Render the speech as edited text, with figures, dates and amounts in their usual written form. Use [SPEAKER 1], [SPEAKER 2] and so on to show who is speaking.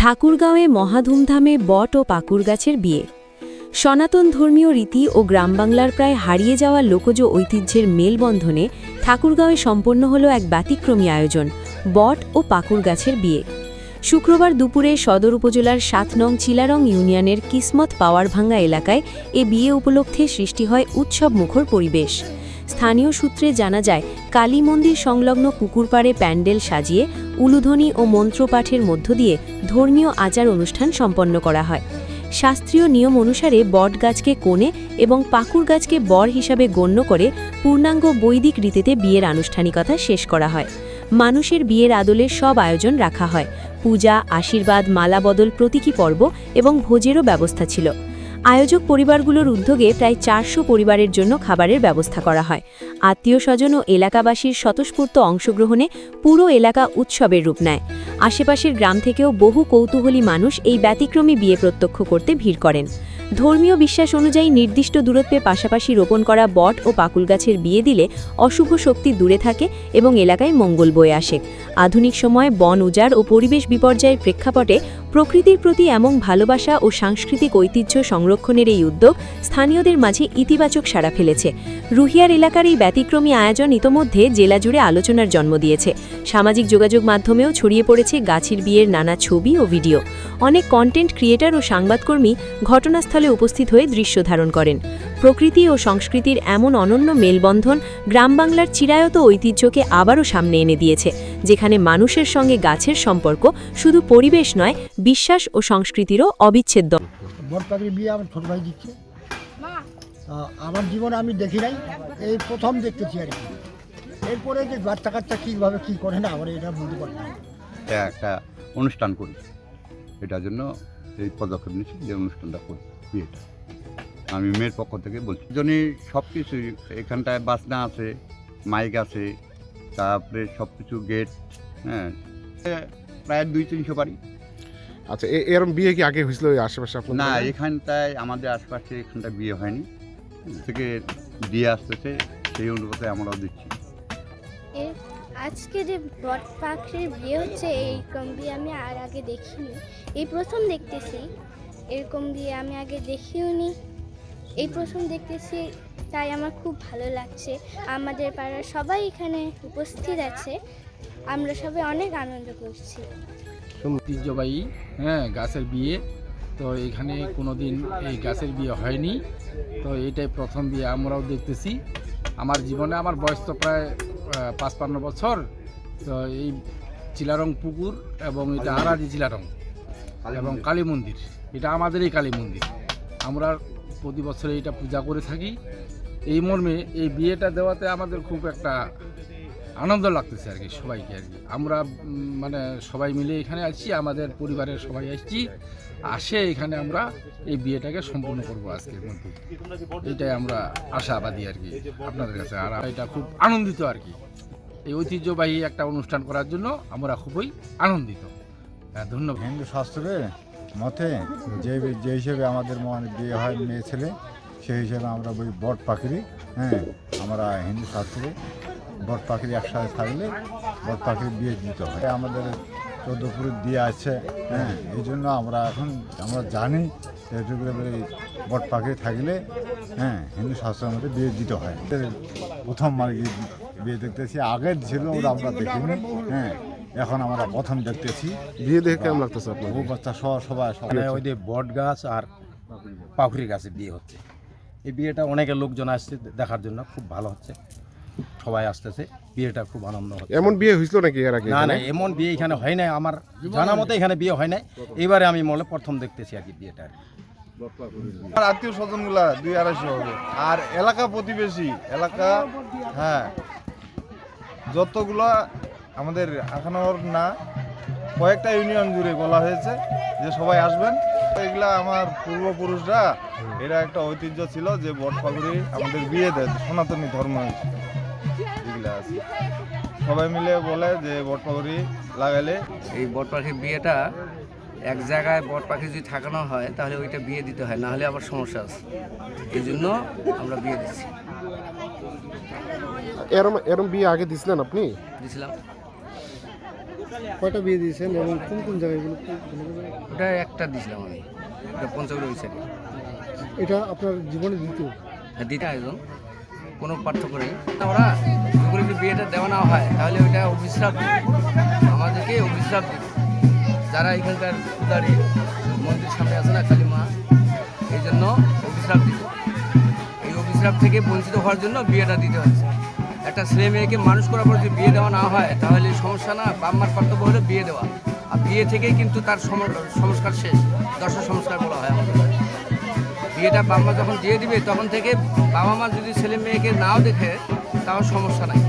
[SPEAKER 1] ঠাকুরগাঁওয়ে মহাধুমধামে বট ও পাকুর গাছের বিয়ে। সনাতন ধর্মীয় রীতি ও গ্রামবাংলার প্রায় হারিয়ে যাওয়া লোকজ ঐতিহ্যের মেলবন্ধনে ঠাকুরগাঁওয়ে সম্পন্ন হল এক ব্যতিক্রমী আয়োজন, বট ও পাকুর গাছের বিয়ে। শুক্রবার দুপুরে সদর উপজেলার ৭ নং চিলারং ইউনিয়নের কিসমত পাওয়ারভাঙ্গা এলাকায় এ বিয়ে উপলক্ষে সৃষ্টি হয় উৎসবমুখর পরিবেশ। স্থানীয় সূত্রে জানা যায়, কালী মন্দির সংলগ্ন পুকুরপাড়ে প্যান্ডেল সাজিয়ে উলুধ্বনি ও মন্ত্রপাঠের মধ্য দিয়ে ধর্মীয় আচার অনুষ্ঠান সম্পন্ন করা হয়। শাস্ত্রীয় নিয়ম অনুসারে বট গাছকে কনে এবং পাকুর গাছকে বর হিসাবে গণ্য করে পূর্ণাঙ্গ বৈদিক রীতিতে বিয়ের আনুষ্ঠানিকতা শেষ করা হয়। মানুষের বিয়ের আদলে সব আয়োজন রাখা হয়। পূজা, আশীর্বাদ, মালা বদল, প্রতীকী পর্ব এবং ভোজেরও ব্যবস্থা ছিল। আয়োজক পরিবারগুলোর উদ্যোগে প্রায় ৪০০ পরিবারের জন্য খাবারের ব্যবস্থা করা হয়। আত্মীয় স্বজন ও এলাকাবাসীর স্বতঃস্ফূর্ত অংশগ্রহণে পুরো এলাকা উৎসবের রূপ নেয়। আশেপাশের গ্রাম থেকেও বহু কৌতূহলী মানুষ এই ব্যতিক্রমী বিয়ে প্রত্যক্ষ করতে ভিড় করেন। ধর্মীয় বিশ্বাস অনুযায়ী নির্দিষ্ট দূরত্বে পাশাপাশি রোপণ করা বট ও পাকুল গাছের বিয়ে দিলে অশুভ শক্তি দূরে থাকে এবং এলাকায় মঙ্গল বয়ে আসে। আধুনিক সময়ে বন উজাড় ও পরিবেশ বিপর্যয়ের প্রেক্ষাপটে প্রকৃতির প্রতি এমন ভালোবাসা ও সাংস্কৃতিক ঐতিহ্য সংরক্ষণের এই উদ্যোগ স্থানীয়দের মাঝে ইতিবাচক সাড়া ফেলেছে। রুহিয়ার এলাকার এই ব্যতিক্রমী আয়োজন ইতোমধ্যে জেলা জুড়ে আলোচনার জন্ম দিয়েছে। সামাজিক যোগাযোগ মাধ্যমেও ছড়িয়ে পড়েছে গাছের বিয়ের নানা ছবি ও ভিডিও। অনেক কন্টেন্ট ক্রিয়েটর ও সংবাদকর্মী ঘটনাস্থলে উপস্থিত হয়ে দৃশ্য ধারণ করেন। প্রকৃতি ও সংস্কৃতির এমন অনন্য মেলবন্ধন গ্রামবাংলার চিরায়ত ঐতিহ্যকে আবারও সামনে এনে দিয়েছে, যেখানে মানুষের সঙ্গে গাছের সম্পর্ক শুধু পরিবেশ নয়, বিশ্বাস ও সংস্কৃতিরও অবিচ্ছেদ্য।
[SPEAKER 2] বটপাখির বিয়ে আমার ছোট ভাই দিচ্ছে। আমার জীবনে আমি দেখি নাই, এই প্রথম দেখতেছি আর কি। এরপরে যে বাচ্চা কাচ্চা কীভাবে কী করে না আমার এটা বুঝতে পারি না।
[SPEAKER 3] একটা অনুষ্ঠান করি, এটার জন্য এই পদক্ষেপ নিচ্ছি যে অনুষ্ঠানটা করি বিয়েটা। আমি মেয়ের পক্ষ থেকে বলছি জন্যই সব কিছু এখানটায় বাসনা আছে, মাইক আছে, তারপরে সব কিছু গেট, হ্যাঁ, প্রায় 200-300 বাড়ি।
[SPEAKER 4] আচ্ছা, এরকম বিয়ে কি আগে হয়েছিল ওই আশেপাশে?
[SPEAKER 3] না, এখানটায় আমাদের আশপাশে এখানটায় বিয়ে হয়নি, থেকে বিয়ে আসতেছে, সেই অনুপাতে আমরাও দিচ্ছি।
[SPEAKER 5] আজকে যে বট পাখির বিয়ে হচ্ছে, এইরকম বিয়ে আমি আর আগে দেখিনি, এই প্রথম দেখতেছি। এরকম বিয়ে আমি আগে দেখিও নি, এই প্রথম দেখতেছি, তাই আমার খুব ভালো লাগছে। আমাদের পাড়ার সবাই এখানে উপস্থিত আছে, আমরা সবাই অনেক আনন্দ করছি।
[SPEAKER 6] ঐতিহ্যবাহী গাছের বিয়ে, তো এখানে কোনোদিন এই গাছের বিয়ে হয়নি, তো এটাই প্রথম বিয়ে আমরাও দেখতেছি। আমার জীবনে, আমার বয়স তো প্রায় 55 বছর, তো এই চিলারং পুকুর এবং এটা আরাজি চিলারং এবং কালী মন্দির, এটা আমাদেরই কালী মন্দির। আমরা প্রতি বছরে এটা পূজা করে থাকি। এই মর্মে এই বিয়েটা দেওয়াতে আমাদের খুব একটা আনন্দ লাগতেছে আর কি, সবাইকে আর কি। আমরা মানে সবাই মিলে এখানে আসছি, আমাদের পরিবারের সবাই আসছি, আসে এখানে আমরা এই বিয়েটাকে সম্পূর্ণ করবো আজকের মধ্যে। এটাই আমরা আশাবাদী আর কি আপনাদের কাছে। আর এটা খুব আনন্দিত আর কি, এই ঐতিহ্যবাহী একটা অনুষ্ঠান করার জন্য আমরা খুবই আনন্দিত। ধন্যবাদ।
[SPEAKER 7] হিন্দু শাস্ত্রের মতে যে হিসেবে আমাদের বিয়ে হয় মেয়ে ছেলে, সেই হিসেবে আমরা ওই বট পাখিরই, আমরা হিন্দু শাস্ত্রে বট পাখির একসাথে থাকলে বট পাখির বিয়ে দিতে হয়। আমাদের 14 পুরুষ দিয়ে আছে, এই জন্য আমরা জানি বট পাখি থাকলে হিন্দু শাস্ত্রের মধ্যে বিয়ে দিতে হয়। প্রথম বিয়ে দেখতেছি, আগে ছিল আমরা দেখিনি, এখন আমরা প্রথম দেখতেছি।
[SPEAKER 4] বিয়ে দেখে কেমন লাগতেছে আপনার?
[SPEAKER 7] বউ বাচ্চা সবাই
[SPEAKER 8] ওই যে বট গাছ আর পাখুরি গাছে বিয়ে হচ্ছে। এই বিয়েটা অনেকের লোকজন আসছে দেখার জন্য, খুব ভালো হচ্ছে, সবাই আসতেছে, বিয়েটা খুব আনন্দ হচ্ছে।
[SPEAKER 4] এমন বিয়ে হয়েছিল নাকি এর আগে?
[SPEAKER 8] না, এমন বিয়ে এখানে হয় নাই, আমার জানা মতে এখানে বিয়ে হয় নাই। এবারে আমি মনে প্রথম দেখতেছি আর কি বিয়েটা।
[SPEAKER 9] আমার আত্মীয় স্বজনগুলা 200-250 হবে, আর এলাকা প্রতিবেশী এলাকা, যতগুলা আমাদের আখানগর না, কয়েকটা ইউনিয়ন জুড়ে বলা হয়েছে যে সবাই আসবেন। এগুলা আমার পূর্বপুরুষরা, এটা একটা ঐতিহ্য ছিল যে বট পাখি আমাদের বিয়ে দেয়, সনাতনী ধর্ম এগুলা আছে। সবাই মিলে বলে যে বট পাখি লাগাইলে।
[SPEAKER 10] এই বট পাখির বিয়েটা এক জায়গায় বট পাখি যদি থাকানো হয় তাহলে ওইটা বিয়ে দিতে হয়, না হলে আবার সমস্যা আছে, এই জন্য আমরা বিয়ে দিচ্ছি।
[SPEAKER 4] এরম বিয়ে আগে দিছিলেন আপনি?
[SPEAKER 10] দিছিলাম।
[SPEAKER 11] কয়টা বিয়ে দিয়েছেন এবং কোন কোন জায়গাগুলো?
[SPEAKER 10] ওটা একটা দিয়েছিলাম আমি, এটা পঞ্চগড় ওই সাইডে।
[SPEAKER 11] এটা আপনার জীবনে দ্বিতীয়?
[SPEAKER 10] হ্যাঁ, দ্বিতীয় আয়োজন, কোনো পার্থক্য নেই। ওরা যদি বিয়েটা দেওয়া না হয় তাহলে ওইটা অভিশ্রাপ দিবে, আমাদেরকে অভিশ্রাপ দিবে। যারা এখানকার পূজারী মন্দির সামনে আছে না কালী মা, এই জন্য অভিশ্রাপ দিবে। এই অভিশ্রাপ থেকে বঞ্চিত হওয়ার জন্য বিয়েটা দিতে হচ্ছে। একটা ছেলে মেয়েকে মানুষ করার পর যদি বিয়ে দেওয়া না হয় তাহলে সমস্যা না, বাপ মার কর্তব্য হলো বিয়ে দেওয়া। আর বিয়ে থেকেই কিন্তু তার সংস্কার শেষ, দর্শন সংস্কার বলা হয় আমাদের। বিয়েটা বাবা মা যখন দিয়ে দিবে তখন থেকে বাবা মা যদি ছেলে মেয়েকে নাও দেখে তাও সমস্যা নাই।